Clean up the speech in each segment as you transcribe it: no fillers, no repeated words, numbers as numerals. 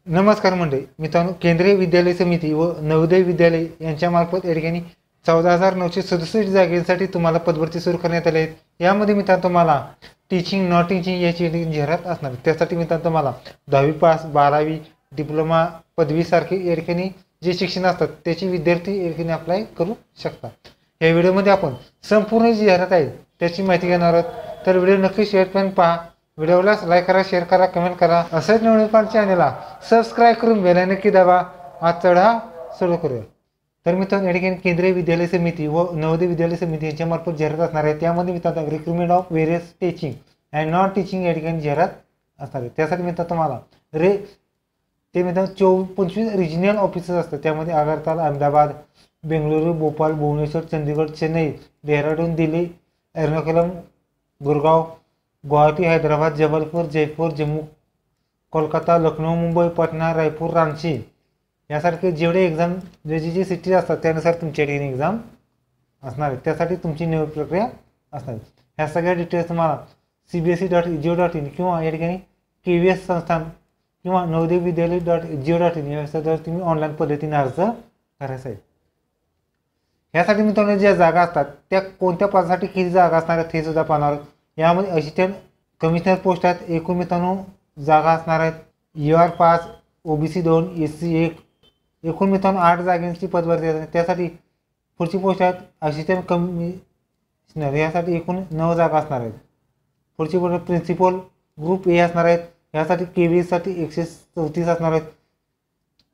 नमस्कार मंडळी मित्रांनो, केंद्रीय विद्यालय समिती व नवोदय विद्यालय यांच्यामार्फत या ठिकाणी 14,967 जागांसाठी तुम्हाला पदभरती सुरू करण्यात आली आहे। यामध्ये मित्रांनो तुम्हाला टीचिंग नॉन टीचिंग याची जाहिरात असणार आहे। त्यासाठी मित्रांनो तुम्हाला 10वी पास, 12वी, डिप्लोमा, पदवीसारखे या ठिकाणी जे शिक्षण असतात त्याची विद्यार्थी या ठिकाणी अप्लाय करू शकतात। या व्हिडिओमध्ये आपण संपूर्ण जी जाहिरात आहे त्याची माहिती घेणार आहोत, तर व्हिडिओ नक्की शेवटपर्यंत पहा। व्हिडिओला लाईक करा, शेअर करा, कमेंट करा। असंच नवनिर्माण चॅनलला सबस्क्राईब करून बेल आयकॉन नक्की दाबा। आज चढा सुरू करूया। तर मित्रांनो, या ठिकाणी केंद्रीय विद्यालय समिती व नवोदय विद्यालय समिती यांच्यामार्फत जाहिरात असणार आहे। त्यामध्ये मित्रांनो recruitment of various teaching and non teaching या ठिकाणी जाहिरात असणार आहे। त्यासाठी मित्रांनो तुम्हाला ते मित्रांनो 25 रिजनल ऑफिसेस असतात। त्यामध्ये आगरताला, अहमदाबाद, बेंगळुरू, भोपाळ, भुवनेश्वर, चंदीगड, चेन्नई, डेहराडून, दिल्ली, एर्नाकुलम, गुरगाव, गुवाहाटी, हैदराबाद, जबलपूर, जयपूर, जम्मू, कोलकाता, लखनौ, मुंबई, पटना, रायपूर, रांची यासारखे जेवढे एक्झाम जे सिटी असतात त्यानुसार तुमच्या ठिकाणी एक्झाम असणार आहे। त्यासाठी तुमची निवड प्रक्रिया असणार आहे। ह्या सगळ्या डिटेल्स तुम्हाला cbse.edu.in किंवा या ठिकाणी KVS संस्थान किंवा नवोदय विद्यालय .edu.in या वेबसाईटवर तुम्ही ऑनलाईन पद्धतीने अर्ज करायचा आहे। यासाठी मित्रांनो ज्या जागा असतात त्या कोणत्या पदासाठी किती जागा असणार आहेत हे सुद्धा पाहणार आहोत। यामध्ये असिस्टंट कमिशनर पोस्ट आहेत। एकूण मित्रांनो जागा असणार आहेत UR 5, OBC 2, SC 1, एकूण मित्रांनो 8 जागांची पदभरती आहे। त्यासाठी पुढची पोस्ट आहेत असिस्टंट कमिशनर, यासाठी एकूण 9 जागा असणार आहेत। पुढची पोस्ट प्रिन्सिपल ग्रुप A असणार आहेत। यासाठी KVS साठी 134 असणार आहेत।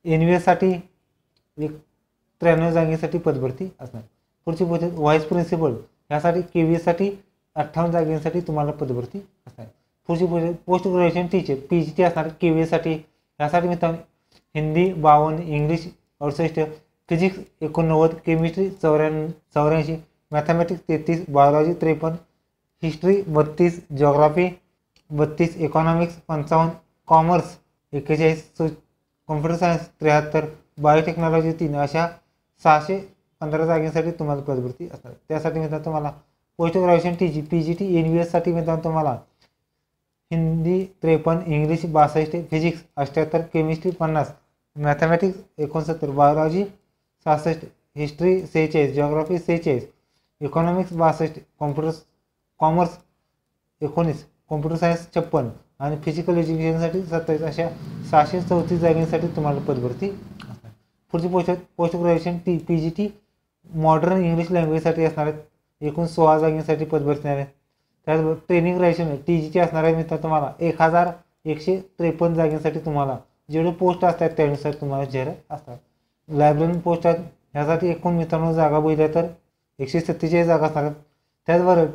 NVS साठी 93 जागेसाठी पदभरती असणार। पुढची पोस्ट व्हाईस प्रिन्सिपल, यासाठी KVS साठी 58 जागांसाठी तुम्हाला पदभरती असणार। पुढची पोस्ट ग्रॅज्युएशन टीचर PGT असणार KVS साठी। यासाठी मित्रांनो Hindi 52, English 68, physics 89, chemistry 84, mathematics 33, biology 53, history 32, geography 32, economics 55, commerce 41, computer science 73, biotechnology 3 अशा 615 जागांसाठी तुम्हाला पदभरती असणार। त्यासाठी मित्रांनो तुम्हाला post graduation TG PGT NVS साठी मित्रांनो तुम्हाला Hindi 53, English 62, physics 78, chemistry 50, mathematics 69, biology 66, history 46, geography 46, economics 62, commerce 19, computer science 56 आणि फिजिकल एज्युकेशनसाठी 27 अशा 634 जागांसाठी तुम्हाला पदभरती असणार। पुढची post graduation PGT modern English लँग्वेजसाठी असणार आहेत। एकूण 16 जागांसाठी पदभरती आहे। त्याचबरोबर ट्रेनिंग ग्रॅज्युएशन TGT असणार आहे मित्रांनो तुम्हाला 1153 जागांसाठी तुम्हाला जेवढे पोस्ट असतात त्यानुसार तुम्हाला जाहिरात असतात। लायब्ररी पोस्ट आहेत, ह्यासाठी एकूण मित्रांनो जागा बघितल्या तर 147 जागा असणार आहेत। त्याचबरोबर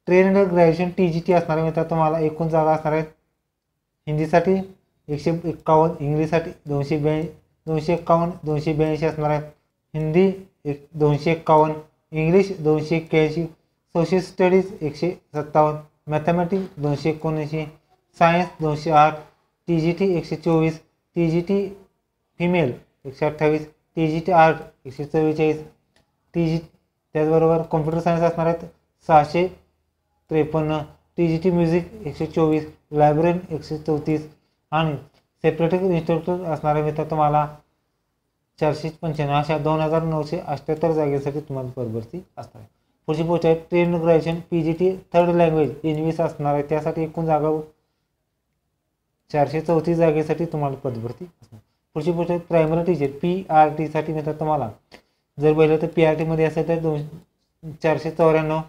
ट्रेन्ड ग्रॅज्युएशन TGT असणार आहे मित्रांनो तुम्हाला एकूण जागा असणार आहेत। हिंदीसाठी 151, इंग्लिशसाठी 252, 282 असणार आहेत। Hindi 251, English 281, social studies 157, mathematics 279, science 208, TGT 124, TGT female 128, TGT art 144, त्याचबरोबर कॉम्प्युटर सायन्स असणार आहेत 653, TGT म्युझिक 124, लायब्ररी 134 आणि सेपरेट इन्स्ट्रक्टर असणार आहे मित्रांनो तुम्हाला 495 अशा 2978 जागेसाठी तुम्हाला पदभरती असणार आहे। पुढची पोस्ट आहे trained graduation PGT third language NVS असणार आहे। त्यासाठी एकूण जागा 434 जागेसाठी तुम्हाला पदभरती असणार। पुढची पोस्ट आहे प्रायमरी टीचर PRT साठी मित्रांनो तुम्हाला जर पाहिलं तर PRT मध्ये असेल तर 494,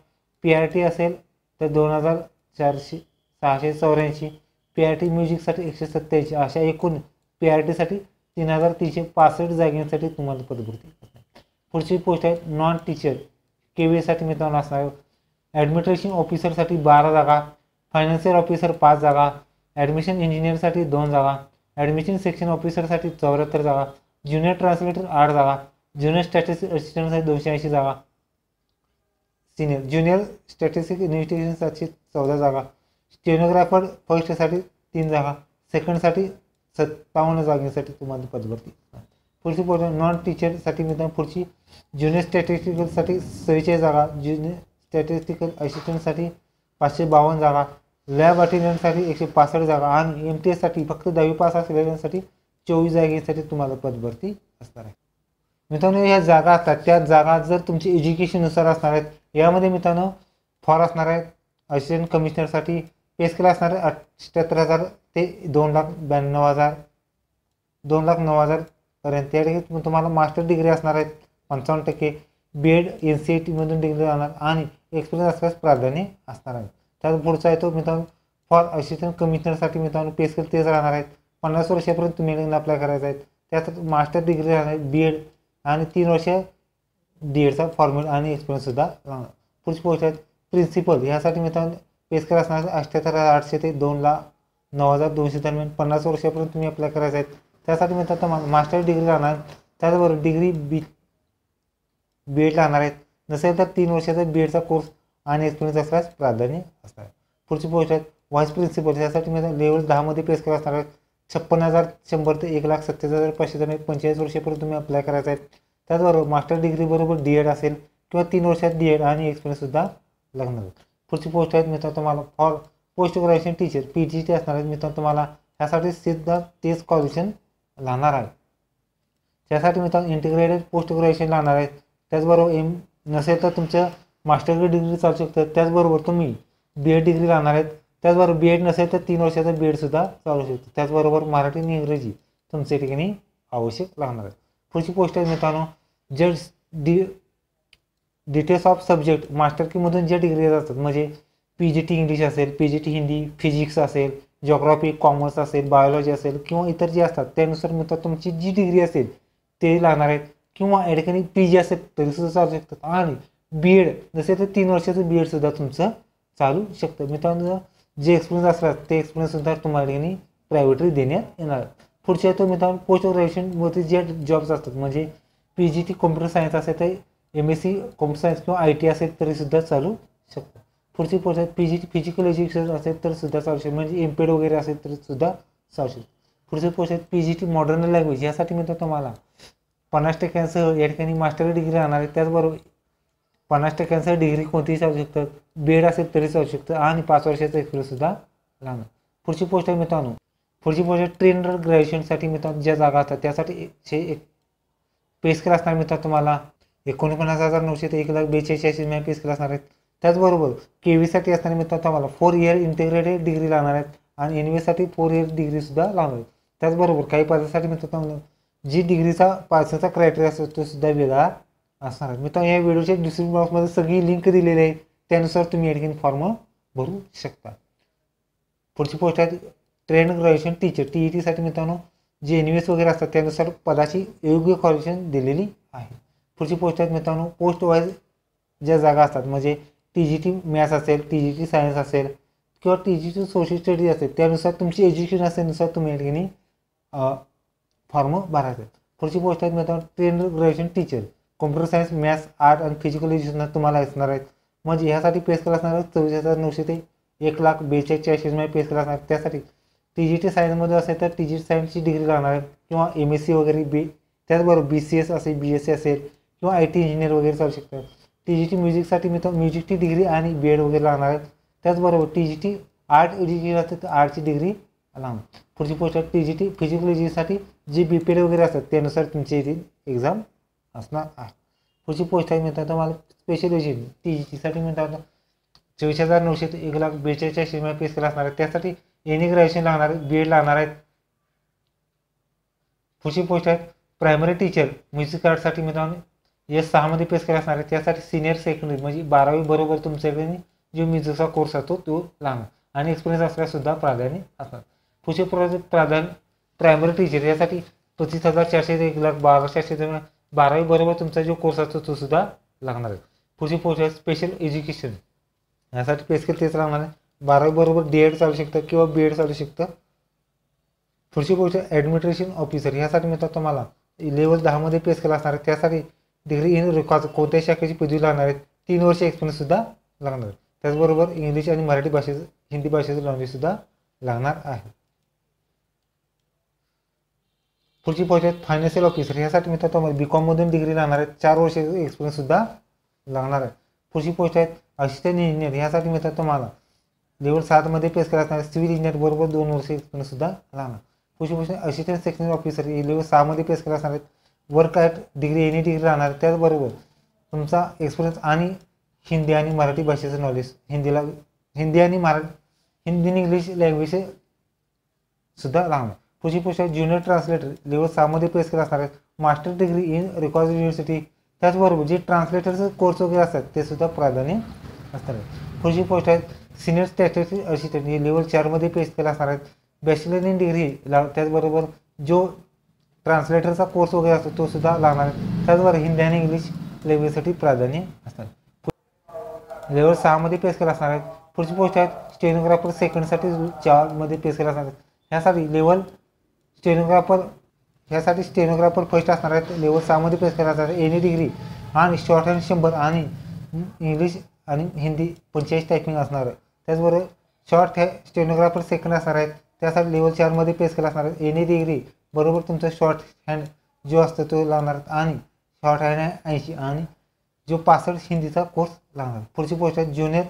PRT असेल तर 2484, PRT म्युझिकसाठी 187 अशा एकूण PRT साठी 3365 जागांसाठी तुम्हाला पदभरती असणार। पुढची पोस्ट आहे नॉन टीचर KVS साठी मित्रांनो असणार। ॲडमिनिस्ट्रेशन ऑफिसरसाठी 12 जागा, फायनान्शियल ऑफिसर 5 जागा, ॲडमिशन इंजिनियरसाठी 2 जागा, ॲडमिशन सेक्शन ऑफिसरसाठी 74 जागा, ज्युनियर ट्रान्सलेटर 8 जागा, ज्युनियर स्टॅटिस्टिक असिस्टंटसाठी 280 जागा, ज्युनियर स्टॅटिस्टिक इन्व्हेस्टिगेशनसाठी 14 जागा, स्टेनोग्राफर फर्स्टसाठी 3 जागा, सेकंडसाठी 57 जागांसाठी तुम्हाला पदभरती असणार। पुढची पोस्ट नॉन टीचरसाठी मित्रांनो पुढची ज्युनियर स्टॅटिस्टिकलसाठी 46 जागा, ज्युनियर स्टॅटिस्टिकल असिस्टंटसाठी 552 जागा, लॅब अटेंडंटसाठी 165 जागा आणि MTS साठी फक्त 10वी पास असलेल्यांसाठी 24 जागेसाठी तुम्हाला पदभरती असणार आहे. मित्रांनो ह्या जागा असतात त्या जागा जर तुमची एज्युकेशननुसार असणार आहेत. यामध्ये मित्रांनो फॉर असणार आहेत असिस्टंट कमिशनरसाठी पे स्केल असणार आहे 78,000 ते 2,92,000 2,09,000 पर्यंत. या ठिकाणी तुम्हाला मास्टर डिग्री असणार आहेत 55%, BEd NCET डिग्री राहणार आणि एक्सपिरियन्स असल्यास प्राधान्य असणार आहे. त्यात पुढचा आहे तो मित्रांनो फॉर असिस्टंट कमिशनरसाठी मित्रांनो पे स्केल तेच राहणार आहेत. 50 वर्षापर्यंत तुम्ही अप्लाय करायचं आहे. त्यात मास्टर डिग्री राहणार आहे BEd आणि 3 वर्ष DEdचा फॉर्मॅट आणि एक्सपिरियन्ससुद्धा राहणार. पुढची पोस्ट आहेत प्रिन्सिपल. यासाठी मित्रांनो पे स्केल असणार 78,800 ते 2,09,200 दरम्यान. 50 वर्षापर्यंत तुम्ही अप्लाय करायचं आहे. त्यासाठी मित्रांनो मास्टर डिग्री राहणार. त्याचबरोबर डिग्री BEd राहणार आहेत. नसेल तर 3 वर्षाचा BEdचा कोर्स आणि एक्सपिरियन्स असल्यास प्राधान्य असणार. पुढची पोस्ट आहेत व्हाईस प्रिन्सिपल. यासाठी मित्रांनो लेवल 10मध्ये पे स्केल असणार आहेत 56,100 ते 1,70,500 दरम्यान. 45 वर्षापर्यंत तुम्ही अप्लाय करायचं आहे. त्याचबरोबर मास्टर डिग्री बरोबर DEd असेल किंवा 3 वर्षात DEd आणि एक्सपिरियन्ससुद्धा लागणार. पुढची पोस्ट आहेत मित्रांनो तुम्हाला for post graduation teacher PGT असणार आहेत. मित्रांनो तुम्हाला ह्यासाठी सुद्धा तेच क्वालिफिकेशन लागणार आहे. त्यासाठी मित्रांनो इंटिग्रेटेड पोस्ट ग्रॅज्युएशन लागणार आहेत. त्याचबरोबर नसेल तर तुमचं मास्टर डिग्री चालू शकतं. त्याचबरोबर तुम्ही BEd डिग्री लागणार आहेत. त्याचबरोबर BEd नसेल तर 3 वर्षाचा BEdसुद्धा चालू शकतो. त्याचबरोबर मराठी आणि इंग्रजी तुमच्या ठिकाणी आवश्यक लागणार आहे. पुढची पोस्ट आहे मित्रांनो जज डिटेल्स ऑफ सब्जेक्ट मास्टर कीमधून जे डिग्री असतात म्हणजे PGT इंग्लिश असेल, PGT हिंदी, फिजिक्स असेल, जिओग्राफी, कॉमर्स असेल, बायोलॉजी असेल किंवा इतर जे असतात त्यानुसार मित्रांनो तुमची जी डिग्री असेल ते लागणार आहेत. किंवा या ठिकाणी PG असेल तरीसुद्धा चालू शकतात आणि BEd नसेल तर 3 वर्षाचं BEdसुद्धा तुमचं चालू शकतं. मित्रांनो जे एक्सपिरियन्स असतात ते एक्सपिरियन्ससुद्धा तुम्हाला ठिकाणी प्रायव्हेटली देण्यात येणार. पुढचे येतो मित्रांनो पोस्ट ग्रॅज्युएशनवरती जे जॉब्स असतात म्हणजे PGT कॉम्प्युटर सायन्स असेल तर MSc कॉम्प्युटर सायन्स किंवा IT असेल तरीसुद्धा चालू शकतं. पुढची पोस्ट आहे PGT फिजिकल एज्युकेशन असेल तर सुद्धा चालू शकतं म्हणजे MPEd वगैरे असेल तरी सुद्धा चालू शकतं. पुढची पोस्ट आहे PGT मॉडर्न लँग्वेज. यासाठी मित्रांनो तुम्हाला 50% या ठिकाणी मास्टर डिग्री राहणार आहे. त्याचबरोबर 50% डिग्री कोणतीही चालू शकतं. BEd असेल तरी चालू शकतं आणि 5 वर्षाचा एक्सपिरियन्ससुद्धा लागणार. पुढची पोस्ट आहे मित्रांनो पुढची पोस्ट आहे ट्रेनर ग्रॅज्युएशनसाठी मित्रांनो ज्या जागा असतात त्यासाठी एक पे स्केल असणार मित्रांनो तुम्हाला 49,900 ते 1,42,800 पे स्केल असणार आहेत. त्याचबरोबर KV साठी असणारे मित्रांनो तुम्हाला 4 इयर इंटिग्रेटेड डिग्री लागणार आहेत आणि NVAसाठी 4 इयर डिग्रीसुद्धा लागणार आहेत. त्याचबरोबर काही पदासाठी मित्रांनो जी डिग्रीचा पासिंगचा क्रायटेरिया असतो तो सुद्धा वेगळा असणार आहे. मित्रांनो या व्हिडिओच्या डिस्क्रिप्शन बॉक्समध्ये सगळी लिंक दिलेली आहे त्यानुसार तुम्ही या ठिकाणी फॉर्म भरू शकता. पुढची पोस्ट आहे ट्रेन ग्रॅज्युएशन टीचर TETसाठी मित्रांनो जे NVS वगैरे असतात त्यानुसार पदाची योग्य क्वालिफिकेशन दिलेली आहे. पुढची पोस्ट आहेत मित्रांनो पोस्ट वाईज ज्या जागा असतात म्हणजे TGT मॅथ्स असेल, TGT सायन्स असेल किंवा TGT सोशल स्टडी असेल त्यानुसार तुमची एज्युकेशन असेलनुसार तुम्ही या ठिकाणी फॉर्म भरायचे. पुढची पोस्ट आहेत मित्रांनो train graduation teacher computer science, maths, art आणि फिजिकल एज्युकेशन तुम्हाला असणार आहेत. म्हणजे ह्यासाठी पे स्केल असणार आहे 24,900 ते 1,42,400 पे स्केल असणार. त्यासाठी TGT सायन्समध्ये असेल तर TGT सायन्सची डिग्री लागणार आहे किंवा MSc वगैरे त्याचबरोबर BCS असेल, BSc असेल किंवा IT इंजिनियर वगैरे चालू शकतात. TGT म्युझिकसाठी मित्रांनो म्युझिकची डिग्री आणि BEd वगैरे लागणार आहेत. त्याचबरोबर TGT आर्ट एज्युकेशन असेल तर आर्टची डिग्री लागणार. पुढची पोस्ट आहे TGT फिजिकल एज्युकेशनसाठी जे BPED वगैरे असतात त्यानुसार तुमची येथील एक्झाम असणार आहे. पुढची पोस्ट आहे मित्रांनो तुम्हाला स्पेशल एज्युकेशन TGTसाठी मित्रांनो 24,900 ते 1,42,400 पे स्केल असणार आहे. त्यासाठी एनी ग्रॅज्युएशन लागणार आहे, BEd लागणार आहेत. पुढची पोस्ट आहे प्रायमरी टीचर म्युझिक आर्टसाठी मित्रांनो S6मध्ये पे स्केल असणार आहे. त्यासाठी सिनियर सेकंडरी म्हणजे 12वी बरोबर तुमच्याकडे जो म्युझिकचा कोर्स असतो तो लागणार आणि एक्सपिरियन्स असल्यास सुद्धा प्राधान्य असणार. पुढचे प्रायमरी टीचर यासाठी 35,400 ते 1,12,400 12वी बरोबर तुमचा जो कोर्स असतो तो सुद्धा लागणार आहे. पुढची पोस्ट आहे स्पेशल एज्युकेशन यासाठी पे स्केल तेच लागणार आहे. 12वी बरोबर DEd चालू शकतं किंवा BEd चालू शकतं. पुढची गोष्ट ॲडमिनिस्ट्रेशन ऑफिसर ह्यासाठी मित्रांनो तुम्हाला लेवल 10मध्ये पे स्केल असणार आहे. त्यासाठी डिग्री इन कोणत्याही शाखेची पदवी लागणार आहे. 3 वर्ष एक्सपिरियन्ससुद्धा लागणार आहे. त्याचबरोबर इंग्लिश आणि मराठी भाषेचं हिंदी भाषेचं नॉलेजसुद्धा लागणार आहे. पुढची पोस्ट आहे फायनान्शियल ऑफिसर ह्यासाठी मित्रांनो तुम्हाला BCOMमधून डिग्री लागणार आहे. 4 वर्ष एक्सपिरियन्ससुद्धा लागणार आहे. पुढची पोस्ट आहे असिस्टंट इंजिनियर ह्यासाठी मित्रांनो तुम्हाला लेवल 7मध्ये पे स्केल असणार आहे. सिव्हिल इंजिनियर बरोबर 2 वर्ष एक्सपिरियन्ससुद्धा लागणार. पुढची गोष्ट असिस्टंट सेक्शन ऑफिसर हे लेवल 6 मध्ये पेश केला असणार आहेत. Work at degree any degree राहणार. त्याचबरोबर तुमचा एक्सपिरियन्स आणि हिंदी आणि मराठी भाषेचं नॉलेज हिंदी आणि इंग्लिश लँग्वेज सुद्धा लागणार. पुढची पोस्ट आहे ज्युनियर ट्रान्सलेटर लेवल 6 मध्ये पेश केला असणार आहेत. Master degree in record university त्याचबरोबर जे ट्रान्सलेटरचे कोर्स वगैरे असतात ते सुद्धा प्राधान्य असणार आहे. पुढची पोस्ट आहे सिनियर स्टॅटिस्टिक्स असिस्टंट हे लेवल 4 मध्ये पेश केला असणार आहेत. बॅचलर इन डिग्री त्याचबरोबर जो ट्रान्सलेटरचा कोर्स वगैरे असतो तो सुद्धा लागणार आहे. त्याचबरोबर हिंदी आणि इंग्लिश लँग्वेजसाठी प्राधान्य असणार. लेवल 6 मध्ये पेश केला असणार आहेत. पुढची पोस्ट आहे स्टेनोग्राफर सेकंडसाठी 4 मध्ये पेश केला असणार आहेत. ह्यासाठी स्टेनोग्राफर फर्स्ट असणार आहेत. लेवल 6 मध्ये पेश केला असणार आहे. एनी डिग्री आणि शॉर्ट हँड 100 आणि इंग्लिश आणि हिंदी 45 टायपिंग असणार आहे. त्याचबरोबर शॉर्ट स्टेनोग्राफर सेकंड असणार आहेत. त्यासाठी लेवल 4 मध्ये पेश केला असणार आहे. एनी डिग्री बरोबर तुमचा शॉर्ट हँड जो असतो तो लागणार आणि शॉर्ट हँड 80 आणि जो 65 हिंदीचा कोर्स लागणार. पुढची पोस्ट आहे ज्युनियर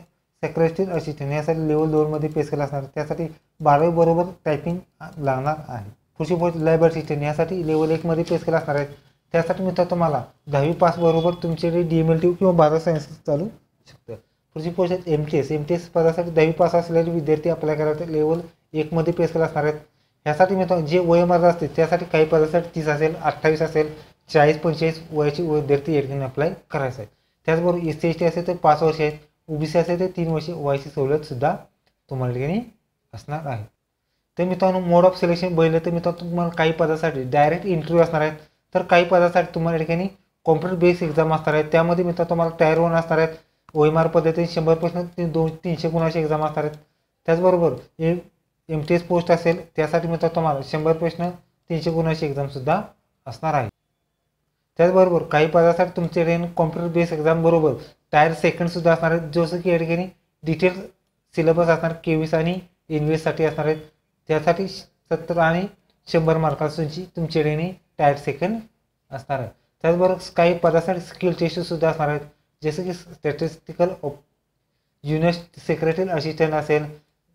सेक्रेटरी असिस्टंट यासाठी लेवल 2 मध्ये पेश केला असणार. त्यासाठी 12वी बरोबर टायपिंग लागणार आहे. पुढची पोस्ट लॅब असिस्टंट यासाठी लेवल 1 मध्ये पेश केला असणार आहे. त्यासाठी मित्र तुम्हाला 10वी पास बरोबर तुमच्याकडे DMLT किंवा 12 सायन्स चालू शकतं. पुढची पोस्ट आहे MTS पदासाठी 10वी पास असलेले विद्यार्थी अप्लाय करायचे लेवल 1 मध्ये पेश केला असणार आहेत. ह्यासाठी मित्र जे वयोमर्यादा असते त्यासाठी काही पदासाठी 30 असेल 28 असेल 40-45 वयाचे विद्यार्थी या ठिकाणी अप्लाय करायचं आहे. त्याचबरोबर SC/ST असेल तर 5 वर्ष आहेत. OBC असेल तर 3 वर्ष वयाची सवलत सुद्धा तुम्हाला ठिकाणी असणार आहे. तर मित्रांनो मोड ऑफ सिलेक्शन बघितलं तर मित्रांनो तुम्हाला काही पदासाठी डायरेक्ट इंटरव्ह्यू असणार आहेत. तर काही पदासाठी तुम्हाला या ठिकाणी कॉम्प्युटर बेस्ड एक्झाम असणार आहेत. त्यामध्ये मित्रांनो तुम्हाला टायर 1 असणार आहेत. OMR पद्धतीने 100 प्रश्न 300 गुणाची एक्झाम असणार आहेत. त्याचबरोबर MTS पोस्ट असेल त्यासाठी मित्रांनो तुम्हाला 100 प्रश्न 300 गुणाची एक्झाम सुद्धा असणार आहे. त्याचबरोबर काही पदासाठी तुमच्याकडे कॉम्प्युटर बेस्ड एक्झाम बरोबर टायर सेकंड सुद्धा असणार आहेत. जसं की या ठिकाणी डिटेल सिलेबस असणार KVS आणि NVS साठी असणार आहेत. त्यासाठी 70 आणि 100 मार्कांची तुमच्याकडे टायर सेकंड असणार आहे. त्याचबरोबर काही पदासाठी स्किल टेस्ट सुद्धा असणार आहेत. जसं की स्टॅटिस्टिकल ज्युनियर सेक्रेटरी असिस्टंट असेल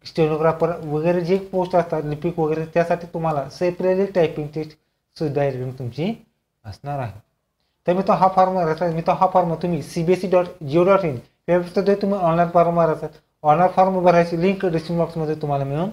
स्टेनोग्राफर वगैरे जे पोस्ट असतात लिपिक वगैरे त्यासाठी तुम्हाला सेपरेटली टायपिंग टेस्ट सुद्धा या ठिकाणी तुमची असणार आहे. तर हा फॉर्म तुम्ही cbse.go.in वेबसाईटवर तुम्ही ऑनलाईन फॉर्म भरायचा. ऑनलाईन फॉर्म भरायची लिंक डिस्क्रिप्शन बॉक्समध्ये तुम्हाला मिळून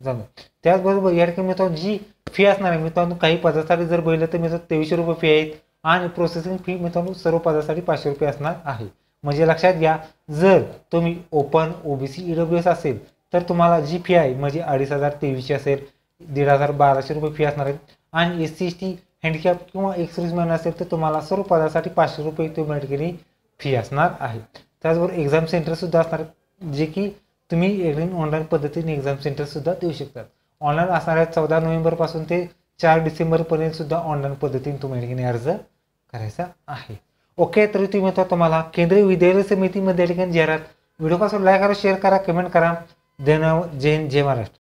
जाईल. त्याचबरोबर या ठिकाणी मित्रांनो जी फी असणार आहे मित्रांनो काही पदासाठी जर बघितलं तर मित्रांनो 2300 रुपये फी आहेत आणि प्रोसेसिंग फी मित्रांनो सर्व पदासाठी 500 रुपये असणार आहे. म्हणजे लक्षात घ्या जर तुम्ही ओपन OBC EWS असेल तर तुम्हाला जी फी आहे म्हणजे 2523 असेल 1500-1200 रुपये फी असणार आहेत. आणि SC/ST हँडिकॅप किंवा एक्सर्व्हिसमॅन असेल तर तुम्हाला सर्व पदासाठी 500 रुपये तुम्हाला ठिकाणी फी असणार आहे. त्याचबरोबर एक्झाम सेंटर सुद्धा असणार जे की तुम्ही एकदम ऑनलाईन पद्धतीने एक्झाम सेंटर सुद्धा देऊ शकतात. ऑनलाईन असणार आहे 14 नोव्हेंबर पासून ते 4 डिसेंबर पर्यंत सुद्धा ऑनलाईन पद्धतीने तुम्हाला ठिकाणी अर्ज करायचा आहे. ओके तर तुम्ही तुम्हाला केंद्रीय विद्यालय समितीमध्ये ठिकाणी जाहिरात व्हिडिओ पासून लाईक करा शेअर करा कमेंट करा. धन्यवाद. जय हिंद जय महाराष्ट्र.